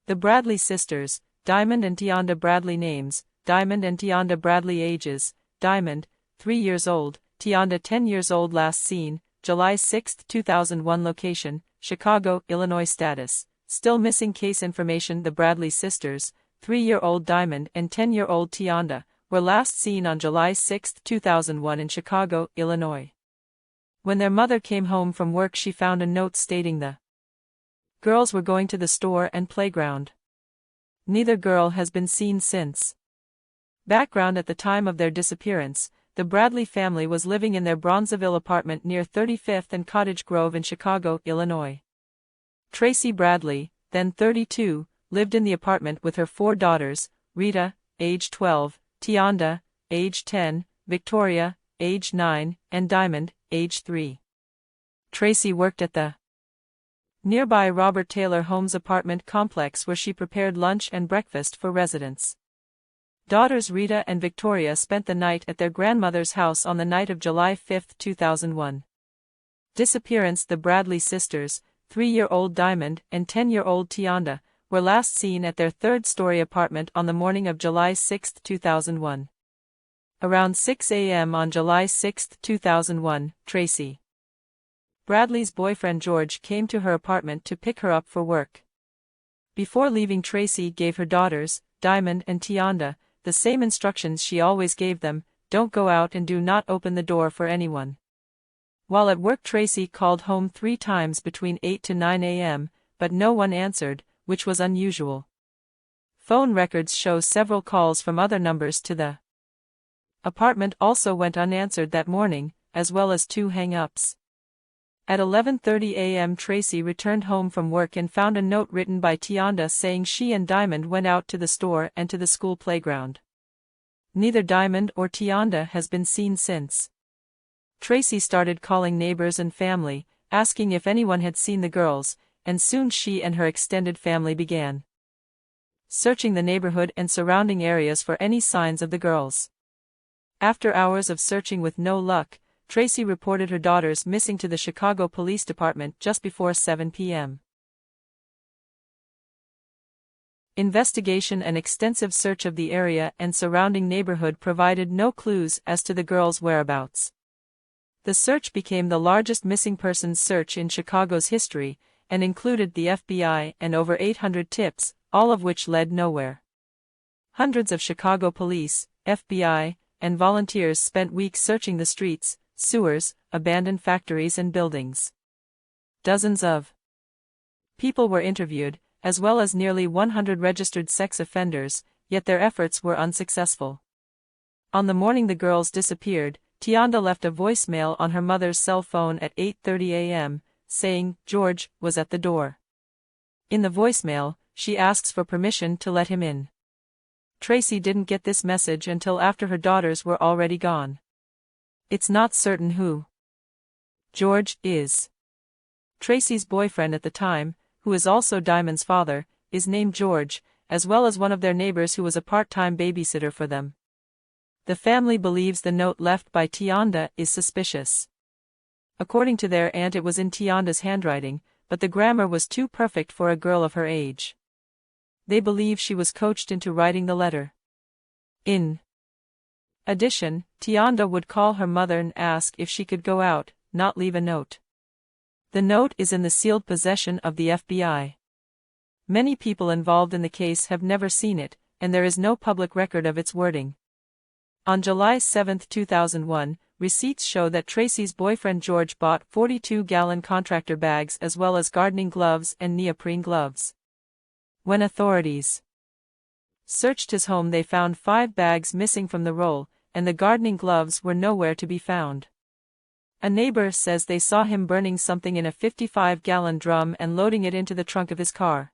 The Bradley sisters, Diamond and Tianda Bradley. Names: Diamond and Tianda Bradley. Ages: Diamond, 3 years old, Tianda 10 years old. Last seen, July 6, 2001. Location: Chicago, Illinois. Status: still missing. Case information: the Bradley sisters, 3-year-old Diamond and 10-year-old Tianda, were last seen on July 6, 2001 in Chicago, Illinois. When their mother came home from work, she found a note stating the girls were going to the store and playground. Neither girl has been seen since. Background: at the time of their disappearance, the Bradley family was living in their Bronzeville apartment near 35th and Cottage Grove in Chicago, Illinois. Tracy Bradley, then 32, lived in the apartment with her 4 daughters: Rita, age 12, Tianda, age 10, Victoria, age 9, and Diamond, age 3. Tracy worked at the nearby Robert Taylor Homes apartment complex, where she prepared lunch and breakfast for residents. Daughters Rita and Victoria spent the night at their grandmother's house on the night of July 5, 2001. Disappearance: the Bradley sisters, 3-year-old Diamond and 10-year-old Tianda, were last seen at their 3rd-story apartment on the morning of July 6, 2001. Around 6 a.m. on July 6, 2001, Tracy Bradley's boyfriend George came to her apartment to pick her up for work. Before leaving, Tracy gave her daughters, Diamond and Tianda, the same instructions she always gave them: don't go out and do not open the door for anyone. While at work, Tracy called home 3 times between 8 to 9 a.m., but no one answered, which was unusual. Phone records show several calls from other numbers to the apartment also went unanswered that morning, as well as 2 hang-ups. At 11:30 a.m. Tracy returned home from work and found a note written by Tianda saying she and Diamond went out to the store and to the school playground. Neither Diamond or Tianda has been seen since. Tracy started calling neighbors and family, asking if anyone had seen the girls, and soon she and her extended family began searching the neighborhood and surrounding areas for any signs of the girls. After hours of searching with no luck, Tracy reported her daughters missing to the Chicago Police Department just before 7 p.m. Investigation and extensive search of the area and surrounding neighborhood provided no clues as to the girls' whereabouts. The search became the largest missing persons search in Chicago's history, and included the FBI and over 800 tips, all of which led nowhere. Hundreds of Chicago police, FBI, and volunteers spent weeks searching the streets, sewers, abandoned factories and buildings. Dozens of people were interviewed, as well as nearly 100 registered sex offenders, yet their efforts were unsuccessful. On the morning the girls disappeared, Tianda left a voicemail on her mother's cell phone at 8:30 a.m., saying George was at the door. In the voicemail, she asks for permission to let him in. Tracy didn't get this message until after her daughters were already gone. It's not certain who George is. Tracy's boyfriend at the time, who is also Diamond's father, is named George, as well as one of their neighbors who was a part-time babysitter for them. The family believes the note left by Tianda is suspicious. According to their aunt, it was in Tianda's handwriting, but the grammar was too perfect for a girl of her age. They believe she was coached into writing the letter. In addition, Tianda would call her mother and ask if she could go out, not leave a note. The note is in the sealed possession of the FBI. Many people involved in the case have never seen it, and there is no public record of its wording. On July 7, 2001, receipts show that Tracy's boyfriend George bought 42-gallon contractor bags as well as gardening gloves and neoprene gloves. When authorities searched his home, they found 5 bags missing from the roll, and the gardening gloves were nowhere to be found. A neighbor says they saw him burning something in a 55-gallon drum and loading it into the trunk of his car.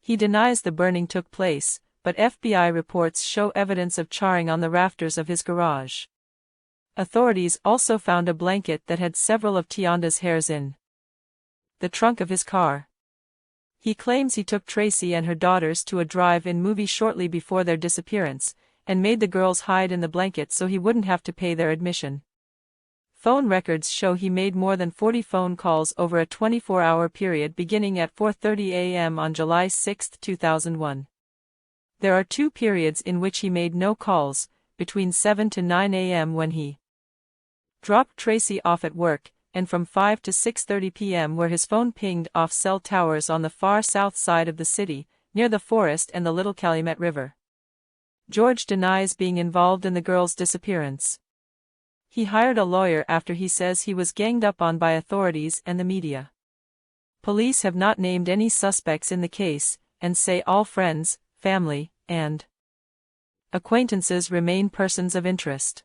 He denies the burning took place, but FBI reports show evidence of charring on the rafters of his garage. Authorities also found a blanket that had several of Tianda's hairs in the trunk of his car. He claims he took Tracy and her daughters to a drive-in movie shortly before their disappearance, and made the girls hide in the blanket so he wouldn't have to pay their admission. Phone records show he made more than 40 phone calls over a 24-hour period beginning at 4:30 a.m. on July 6, 2001. There are 2 periods in which he made no calls, between 7 to 9 a.m. when he dropped Tracy off at work, and from 5 to 6:30 p.m. where his phone pinged off cell towers on the far south side of the city, near the forest and the Little Calumet River. George denies being involved in the girl's disappearance. He hired a lawyer after he says he was ganged up on by authorities and the media. Police have not named any suspects in the case, and say all friends, family, and acquaintances remain persons of interest.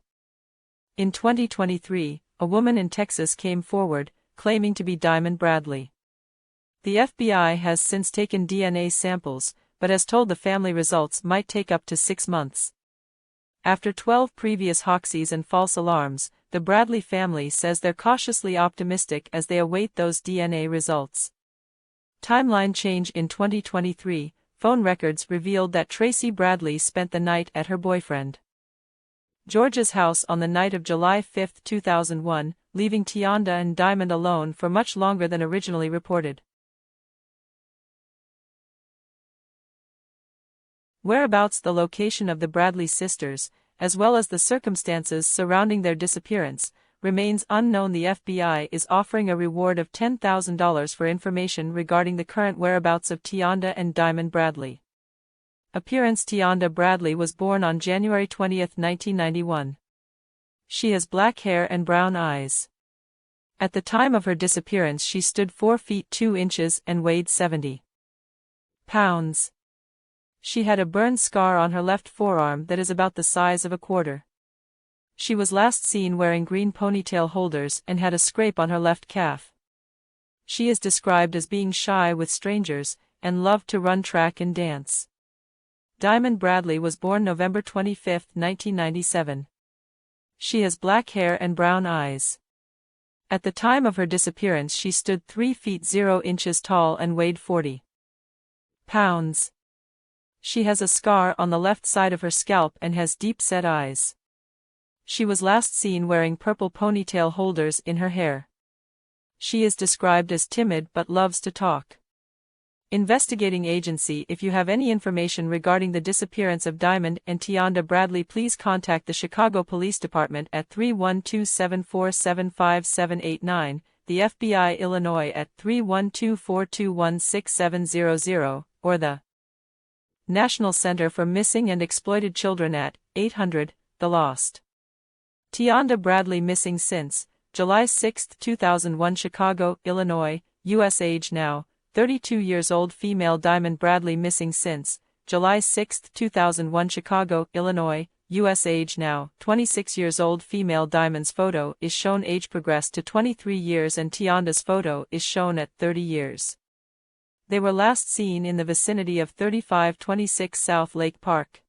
In 2023, a woman in Texas came forward, claiming to be Diamond Bradley. The FBI has since taken DNA samples, but has told the family results might take up to 6 months. After 12 previous hoaxes and false alarms, the Bradley family says they're cautiously optimistic as they await those DNA results. Timeline change in 2023, phone records revealed that Tracy Bradley spent the night at her boyfriend George's house on the night of July 5, 2001, leaving Tianda and Diamond alone for much longer than originally reported. Whereabouts, the location of the Bradley sisters, as well as the circumstances surrounding their disappearance, remains unknown. The FBI is offering a reward of $10,000 for information regarding the current whereabouts of Tianda and Diamond Bradley. Appearance: Tianda Bradley was born on January 20, 1991. She has black hair and brown eyes. At the time of her disappearance she stood 4 feet 2 inches and weighed 70 pounds. She had a burn scar on her left forearm that is about the size of a quarter. She was last seen wearing green ponytail holders and had a scrape on her left calf. She is described as being shy with strangers, and loved to run track and dance. Diamond Bradley was born November 25, 1997. She has black hair and brown eyes. At the time of her disappearance she stood 3 feet 0 inches tall and weighed 40 pounds. She has a scar on the left side of her scalp and has deep-set eyes. She was last seen wearing purple ponytail holders in her hair. She is described as timid but loves to talk. Investigating agency: if you have any information regarding the disappearance of Diamond and Tianda Bradley, please contact the Chicago Police Department at 312-747-5789, the FBI Illinois at 312-421-6700, or the National Center for Missing and Exploited Children at 800-THE LOST. Tianda Bradley missing since July 6, 2001, Chicago, Illinois, U.S. Age now 32 years old female. Diamond Bradley missing since July 6, 2001, Chicago, Illinois, U.S. Age now 26 years old female. Diamond's photo is shown age progressed to 23 years and Tianda's photo is shown at 30 years. They were last seen in the vicinity of 3526 South Lake Park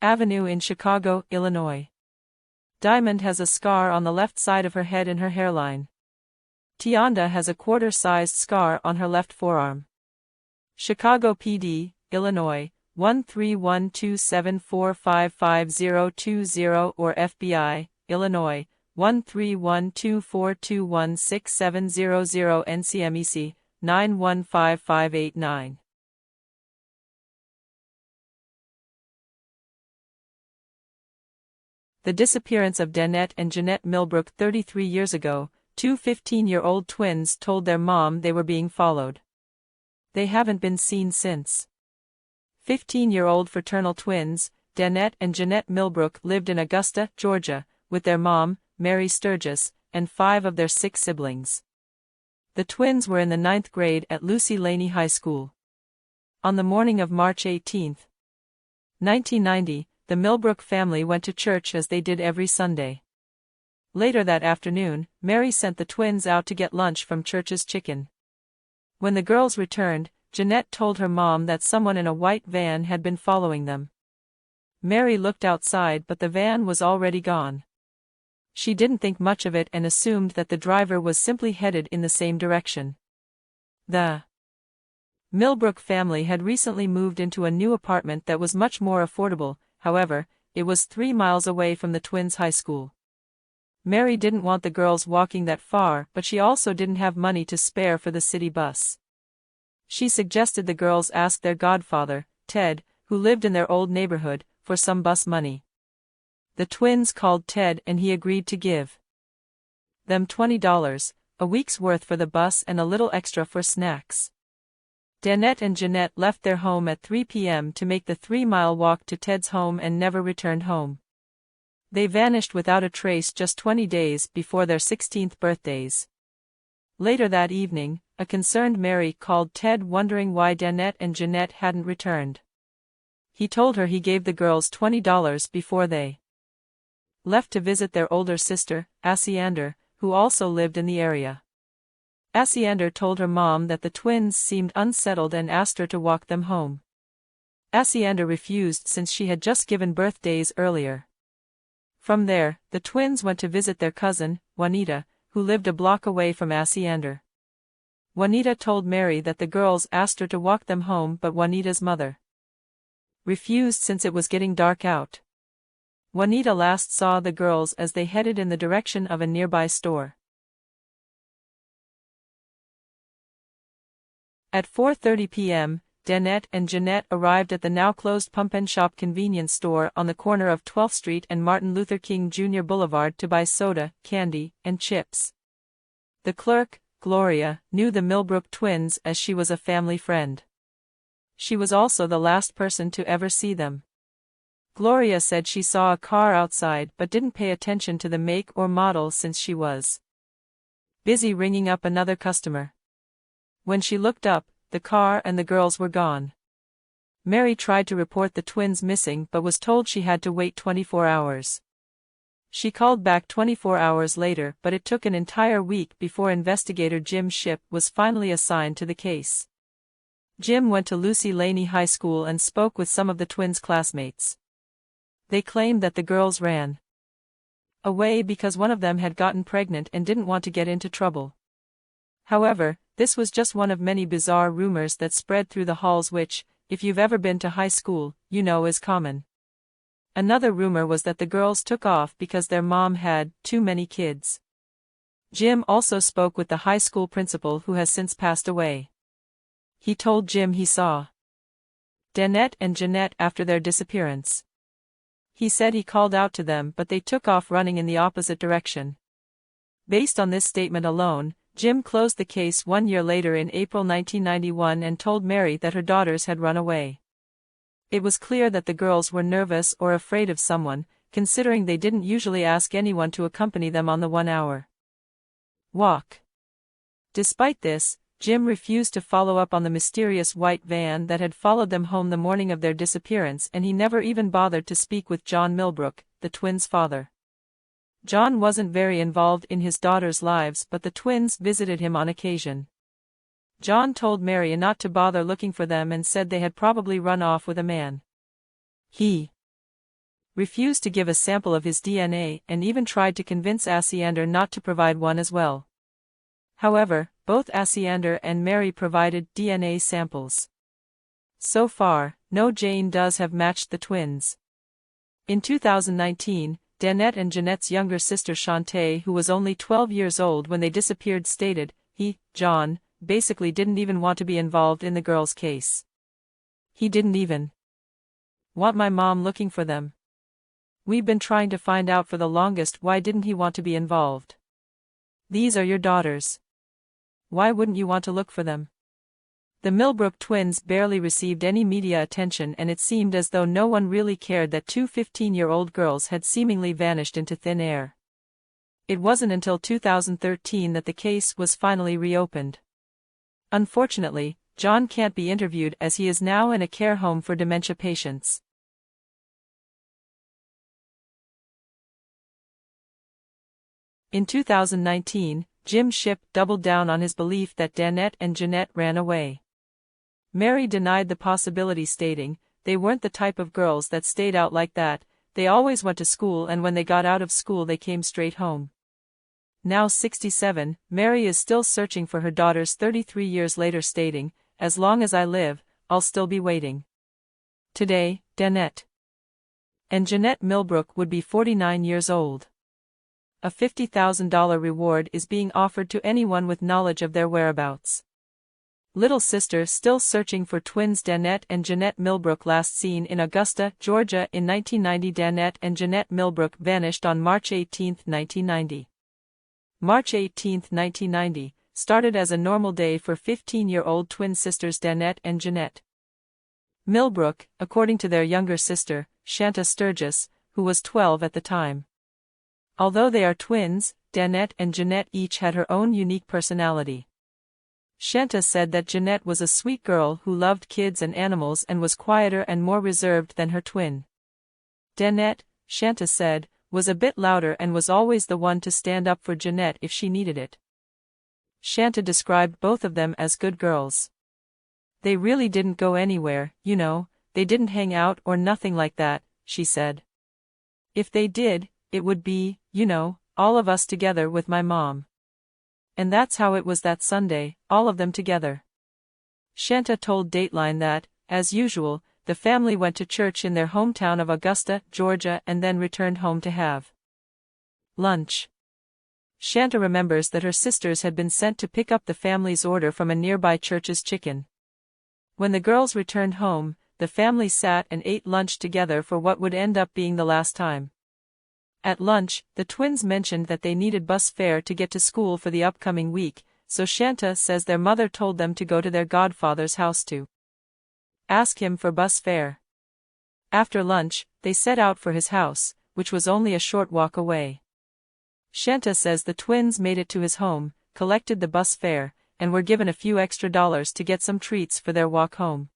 Avenue in Chicago, Illinois. Diamond has a scar on the left side of her head and her hairline. Tianda has a quarter-sized scar on her left forearm. Chicago PD, Illinois, 13127455020 or FBI, Illinois, 13124216700 NCMEC, 915589. The disappearance of Danette and Jeanette Millbrook 33 years ago, 2 15-year-old twins told their mom they were being followed. They haven't been seen since. 15-year-old fraternal twins, Danette and Jeanette Millbrook, lived in Augusta, Georgia, with their mom, Mary Sturgis, and 5 of their 6 siblings. The twins were in the 9th grade at Lucy Laney High School. On the morning of March 18, 1990, the Millbrook family went to church as they did every Sunday. Later that afternoon, Mary sent the twins out to get lunch from church's chicken. When the girls returned, Jeanette told her mom that someone in a white van had been following them. Mary looked outside but the van was already gone. She didn't think much of it and assumed that the driver was simply headed in the same direction. The Millbrook family had recently moved into a new apartment that was much more affordable. However, it was 3 miles away from the twins' high school. Mary didn't want the girls walking that far, but she also didn't have money to spare for the city bus. She suggested the girls ask their godfather, Ted, who lived in their old neighborhood, for some bus money. The twins called Ted and he agreed to give them $20, a week's worth for the bus and a little extra for snacks. Danette and Jeanette left their home at 3 p.m. to make the 3-mile walk to Ted's home and never returned home. They vanished without a trace just 20 days before their 16th birthdays. Later that evening, a concerned Mary called Ted wondering why Danette and Jeanette hadn't returned. He told her he gave the girls $20 before they left to visit their older sister, Asiander, who also lived in the area. Asiander told her mom that the twins seemed unsettled and asked her to walk them home. Asiander refused since she had just given birth days earlier. From there, the twins went to visit their cousin, Juanita, who lived a block away from Asiander. Juanita told Mary that the girls asked her to walk them home, but Juanita's mother refused since it was getting dark out. Juanita last saw the girls as they headed in the direction of a nearby store. At 4:30 p.m., Danette and Jeanette arrived at the now-closed Pump and Shop convenience store on the corner of 12th Street and Martin Luther King Jr. Boulevard to buy soda, candy, and chips. The clerk, Gloria, knew the Millbrook twins as she was a family friend. She was also the last person to ever see them. Gloria said she saw a car outside but didn't pay attention to the make or model since she was busy ringing up another customer. When she looked up, the car and the girls were gone. Mary tried to report the twins missing but was told she had to wait 24 hours. She called back 24 hours later, but it took an entire week before investigator Jim Shipp was finally assigned to the case. Jim went to Lucy Laney High School and spoke with some of the twins' classmates. They claimed that the girls ran away because one of them had gotten pregnant and didn't want to get into trouble. However, this was just one of many bizarre rumors that spread through the halls which, if you've ever been to high school, you know is common. Another rumor was that the girls took off because their mom had too many kids. Jim also spoke with the high school principal who has since passed away. He told Jim he saw Danette and Jeanette after their disappearance. He said he called out to them but they took off running in the opposite direction. Based on this statement alone, Jim closed the case 1 year later in April 1991 and told Mary that her daughters had run away. It was clear that the girls were nervous or afraid of someone, considering they didn't usually ask anyone to accompany them on the 1-hour walk. Despite this, Jim refused to follow up on the mysterious white van that had followed them home the morning of their disappearance, and he never even bothered to speak with John Millbrook, the twins' father. John wasn't very involved in his daughters' lives, but the twins visited him on occasion. John told Mary not to bother looking for them and said they had probably run off with a man. He refused to give a sample of his DNA and even tried to convince Asiander not to provide one as well. However, both Asiander and Mary provided DNA samples. So far, no Jane does have matched the twins. In 2019, Danette and Jeanette's younger sister Shantae, who was only 12 years old when they disappeared, stated, John, basically didn't even want to be involved in the girls' case. He didn't even want my mom looking for them. We've been trying to find out for the longest why didn't he want to be involved. These are your daughters. Why wouldn't you want to look for them? The Millbrook twins barely received any media attention, and it seemed as though no one really cared that two 15-year-old girls had seemingly vanished into thin air. It wasn't until 2013 that the case was finally reopened. Unfortunately, John can't be interviewed as he is now in a care home for dementia patients. In 2019, Jim Shipp doubled down on his belief that Danette and Jeanette ran away. Mary denied the possibility, stating, "They weren't the type of girls that stayed out like that, they always went to school, and when they got out of school they came straight home." Now 67, Mary is still searching for her daughters 33 years later, stating, "As long as I live, I'll still be waiting." Today, Danette and Jeanette Millbrook would be 49 years old. a $50,000 reward is being offered to anyone with knowledge of their whereabouts. Little sister still searching for twins Danette and Jeanette Millbrook last seen in Augusta, Georgia in 1990. Danette and Jeanette Millbrook vanished on March 18, 1990. March 18, 1990, started as a normal day for 15-year-old twin sisters Danette and Jeanette Millbrook, according to their younger sister, Shanta Sturgis, who was 12 at the time. Although they are twins, Danette and Jeanette each had her own unique personality. Shanta said that Jeanette was a sweet girl who loved kids and animals and was quieter and more reserved than her twin. Danette, Shanta said, was a bit louder and was always the one to stand up for Jeanette if she needed it. Shanta described both of them as good girls. They really didn't go anywhere, they didn't hang out or nothing like that, she said. If they did, it would be, all of us together with my mom. And that's how it was that Sunday, all of them together. Shanta told Dateline that, as usual, the family went to church in their hometown of Augusta, Georgia, and then returned home to have lunch. Shanta remembers that her sisters had been sent to pick up the family's order from a nearby church's chicken. When the girls returned home, the family sat and ate lunch together for what would end up being the last time. At lunch, the twins mentioned that they needed bus fare to get to school for the upcoming week, so Shanta says their mother told them to go to their godfather's house to ask him for bus fare. After lunch, they set out for his house, which was only a short walk away. Shanta says the twins made it to his home, collected the bus fare, and were given a few extra dollars to get some treats for their walk home.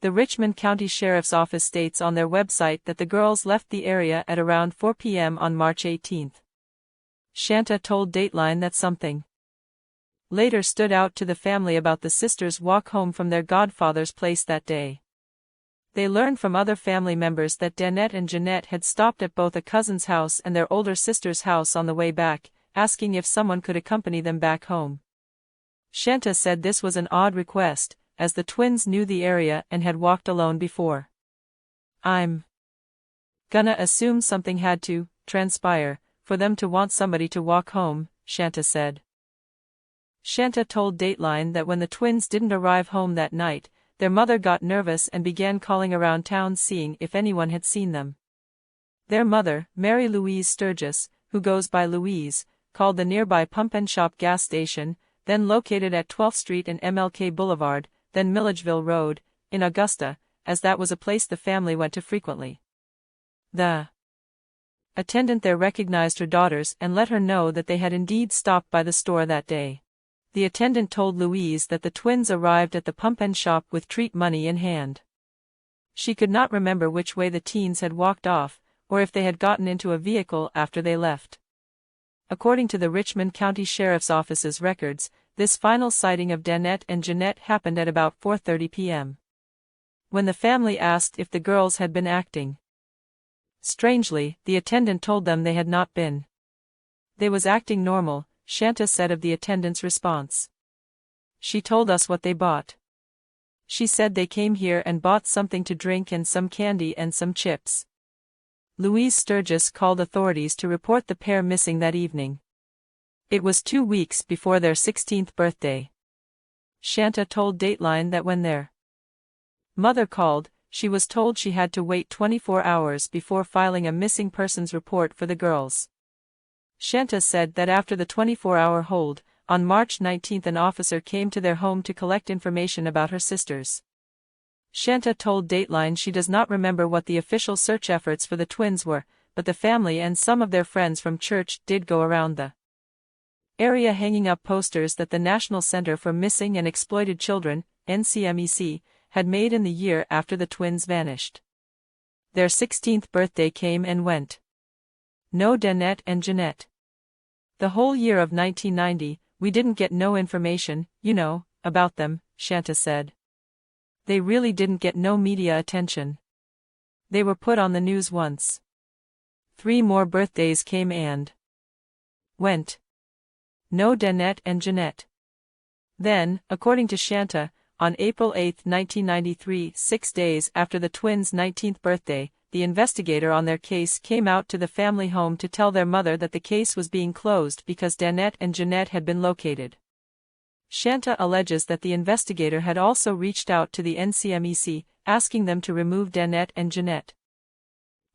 The Richmond County Sheriff's Office states on their website that the girls left the area at around 4 p.m. on March 18. Shanta told Dateline that something later stood out to the family about the sisters' walk home from their godfather's place that day. They learned from other family members that Danette and Jeanette had stopped at both a cousin's house and their older sister's house on the way back, asking if someone could accompany them back home. Shanta said this was an odd request, as the twins knew the area and had walked alone before. I'm gonna assume something had to transpire for them to want somebody to walk home, Shanta said. Shanta told Dateline that when the twins didn't arrive home that night, their mother got nervous and began calling around town seeing if anyone had seen them. Their mother, Mary Louise Sturgis, who goes by Louise, called the nearby Pump and Shop gas station, then located at 12th Street and MLK Boulevard, then Milledgeville Road, in Augusta, as that was a place the family went to frequently. The attendant there recognized her daughters and let her know that they had indeed stopped by the store that day. The attendant told Louise that the twins arrived at the Pump and Shop with treat money in hand. She could not remember which way the teens had walked off, or if they had gotten into a vehicle after they left. According to the Richmond County Sheriff's Office's records, this final sighting of Danette and Jeanette happened at about 4:30 p.m. When the family asked if the girls had been acting strangely, the attendant told them they had not been. They was acting normal, Shanta said of the attendant's response. She told us what they bought. She said they came here and bought something to drink and some candy and some chips. Louise Sturgis called authorities to report the pair missing that evening. It was 2 weeks before their 16th birthday. Shanta told Dateline that when their mother called, she was told she had to wait 24 hours before filing a missing persons report for the girls. Shanta said that after the 24-hour hold, on March 19 an officer came to their home to collect information about her sisters. Shanta told Dateline she does not remember what the official search efforts for the twins were, but the family and some of their friends from church did go around the area hanging up posters that the National Center for Missing and Exploited Children, NCMEC, had made in the year after the twins vanished. Their 16th birthday came and went. No Danette and Jeanette. The whole year of 1990, we didn't get no information, about them, Shanta said. They really didn't get no media attention. They were put on the news once. 3 more birthdays came and went. No Danette and Jeanette. Then, according to Shanta, On April 8, 1993, 6 days after the twins' 19th birthday, the investigator on their case came out to the family home to tell their mother that the case was being closed because Danette and Jeanette had been located. Shanta alleges that the investigator had also reached out to the NCMEC, asking them to remove Danette and Jeanette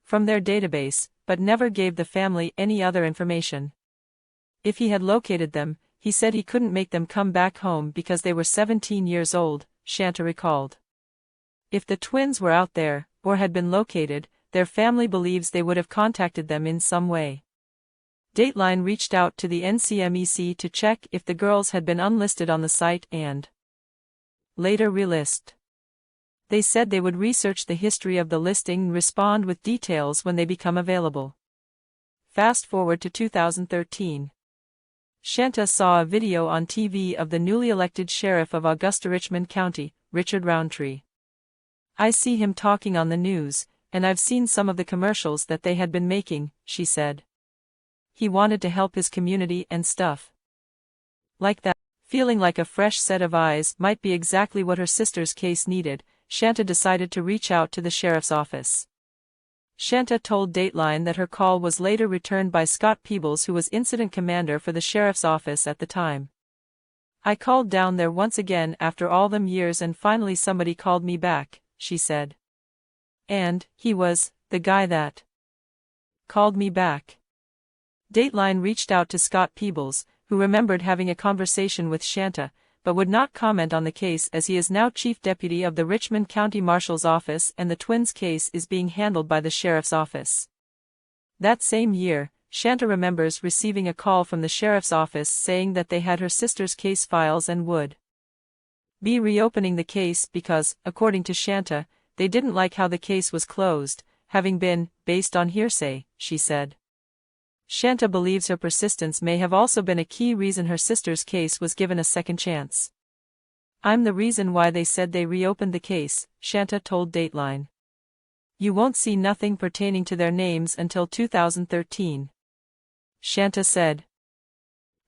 from their database, but never gave the family any other information. If he had located them, he said he couldn't make them come back home because they were 17 years old, Shanta recalled. If the twins were out there, or had been located, their family believes they would have contacted them in some way. Dateline reached out to the NCMEC to check if the girls had been unlisted on the site and later relist. They said they would research the history of the listing and respond with details when they become available. Fast forward to 2013. Shanta saw a video on TV of the newly elected sheriff of Augusta-Richmond County, Richard Roundtree. "I see him talking on the news, and I've seen some of the commercials that they had been making," she said. "He wanted to help his community and stuff like that." Feeling like a fresh set of eyes might be exactly what her sister's case needed, Shanta decided to reach out to the sheriff's office. Shanta told Dateline that her call was later returned by Scott Peebles, who was incident commander for the sheriff's office at the time. "I called down there once again after all them years and finally somebody called me back," she said. "And he was the guy that called me back." Dateline reached out to Scott Peebles, who remembered having a conversation with Shanta, but would not comment on the case as he is now chief deputy of the Richmond County Marshal's office and the twins' case is being handled by the sheriff's office. That same year, Shanta remembers receiving a call from the sheriff's office saying that they had her sister's case files and would be reopening the case because, according to Shanta, they didn't like how the case was closed, having been based on hearsay, she said. Shanta believes her persistence may have also been a key reason her sister's case was given a second chance. "I'm the reason why they said they reopened the case," Shanta told Dateline. "You won't see nothing pertaining to their names until 2013. Shanta said.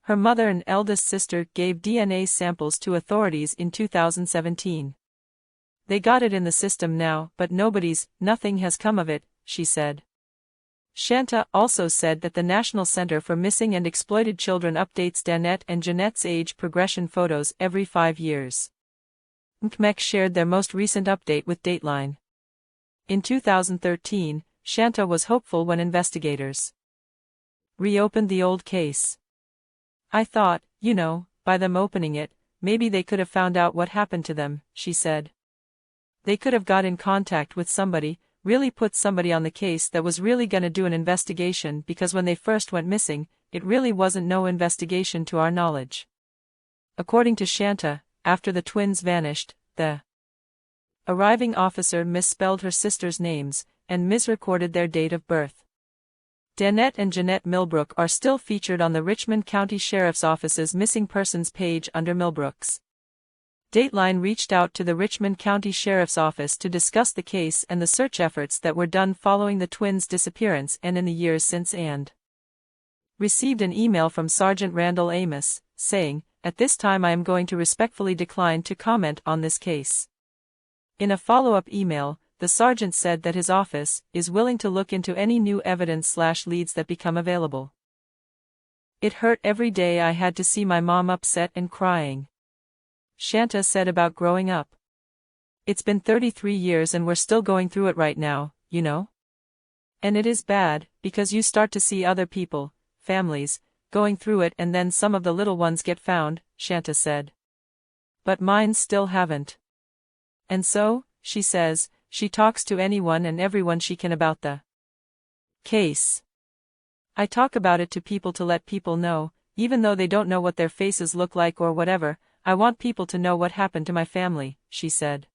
Her mother and eldest sister gave DNA samples to authorities in 2017. "They got it in the system now, but nothing has come of it," she said. Shanta also said that the National Center for Missing and Exploited Children updates Danette and Jeanette's age progression photos every 5 years. NCMEC shared their most recent update with Dateline. In 2013, Shanta was hopeful when investigators reopened the old case. "I thought, by them opening it, maybe they could have found out what happened to them," she said. "They could have got in contact with somebody, really put somebody on the case that was really gonna do an investigation because when they first went missing, it really wasn't no investigation to our knowledge." According to Shanta, after the twins vanished, the arriving officer misspelled her sister's names and misrecorded their date of birth. Danette and Jeanette Millbrook are still featured on the Richmond County Sheriff's Office's Missing Persons page under Millbrooks. Dateline reached out to the Richmond County Sheriff's Office to discuss the case and the search efforts that were done following the twins' disappearance and in the years since and received an email from Sergeant Randall Amos, saying, "At this time I am going to respectfully decline to comment on this case." In a follow-up email, the sergeant said that his office is willing to look into any new evidence/leads that become available. "It hurt every day I had to see my mom upset and crying," Shanta said about growing up. "It's been 33 years and we're still going through it right now, And it is bad, because you start to see other people, families, going through it and then some of the little ones get found," Shanta said. "But mine still haven't. And so," she says, she talks to anyone and everyone she can about the case. "I talk about it to people to let people know, even though they don't know what their faces look like or whatever. I want people to know what happened to my family," she said.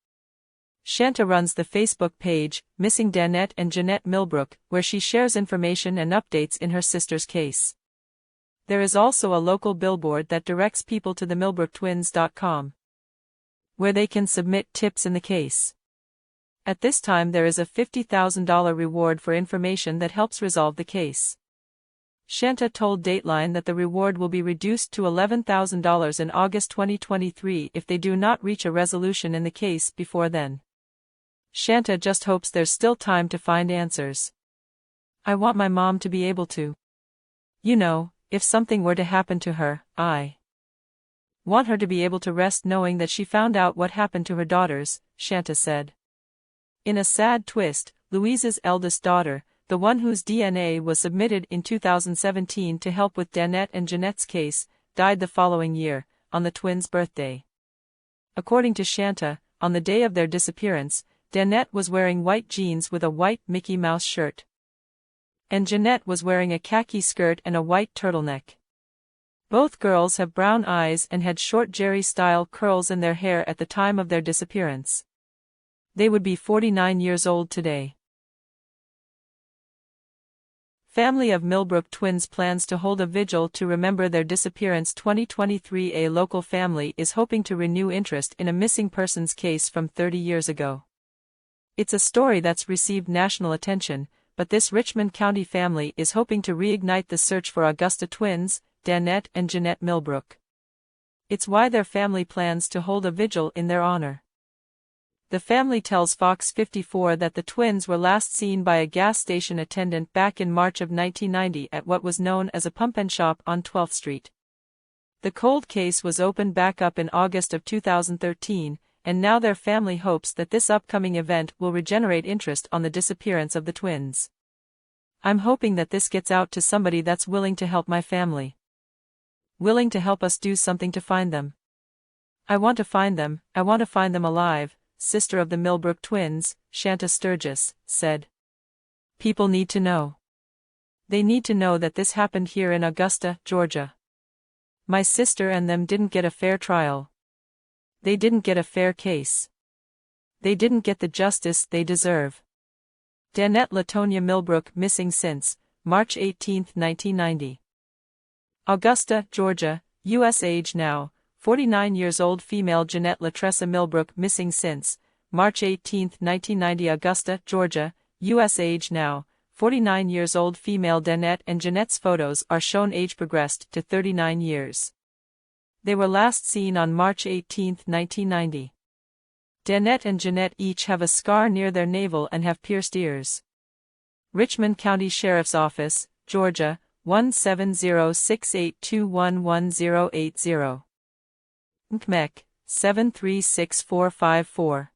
Shanta runs the Facebook page, Missing Danette and Jeanette Millbrook, where she shares information and updates in her sister's case. There is also a local billboard that directs people to the millbrooktwins.com, where they can submit tips in the case. At this time there is a $50,000 reward for information that helps resolve the case. Shanta told Dateline that the reward will be reduced to $11,000 in August 2023 if they do not reach a resolution in the case before then. Shanta just hopes there's still time to find answers. I want my mom to be able to. You know, if something were to happen to her, I want her to be able to rest knowing that she found out what happened to her daughters, Shanta said. In a sad twist, Louise's eldest daughter, the one whose DNA was submitted in 2017 to help with Danette and Jeanette's case, died the following year, on the twins' birthday. According to Shanta, on the day of their disappearance, Danette was wearing white jeans with a white Mickey Mouse shirt. And Jeanette was wearing a khaki skirt and a white turtleneck. Both girls have brown eyes and had short Jerry-style curls in their hair at the time of their disappearance. They would be 49 years old today. Family of Millbrook twins plans to hold a vigil to remember their disappearance 2023. A local family is hoping to renew interest in a missing persons case from 30 years ago. It's a story that's received national attention, but this Richmond County family is hoping to reignite the search for Augusta twins, Danette and Jeanette Millbrook. It's why their family plans to hold a vigil in their honor. The family tells Fox 54 that the twins were last seen by a gas station attendant back in March of 1990 at what was known as a pump and shop on 12th Street. The cold case was opened back up in August of 2013, and now their family hopes that this upcoming event will regenerate interest on the disappearance of the twins. I'm hoping that this gets out to somebody that's willing to help my family. Willing to help us do something to find them. I want to find them alive, sister of the Millbrook twins, Shanta Sturgis, said. People need to know. They need to know that this happened here in Augusta, Georgia. My sister and them didn't get a fair trial. They didn't get a fair case. They didn't get the justice they deserve. Danette Latonia Millbrook missing since March 18, 1990. Augusta, Georgia, U.S. Age now, 49 years old female Jeanette Latressa Millbrook missing since March 18, 1990. Augusta, Georgia, U.S. Age now, 49 years old female Danette and Jeanette's photos are shown age progressed to 39 years. They were last seen on March 18, 1990. Danette and Jeanette each have a scar near their navel and have pierced ears. Richmond County Sheriff's Office, Georgia, 17068211080. NCMEC, 736454.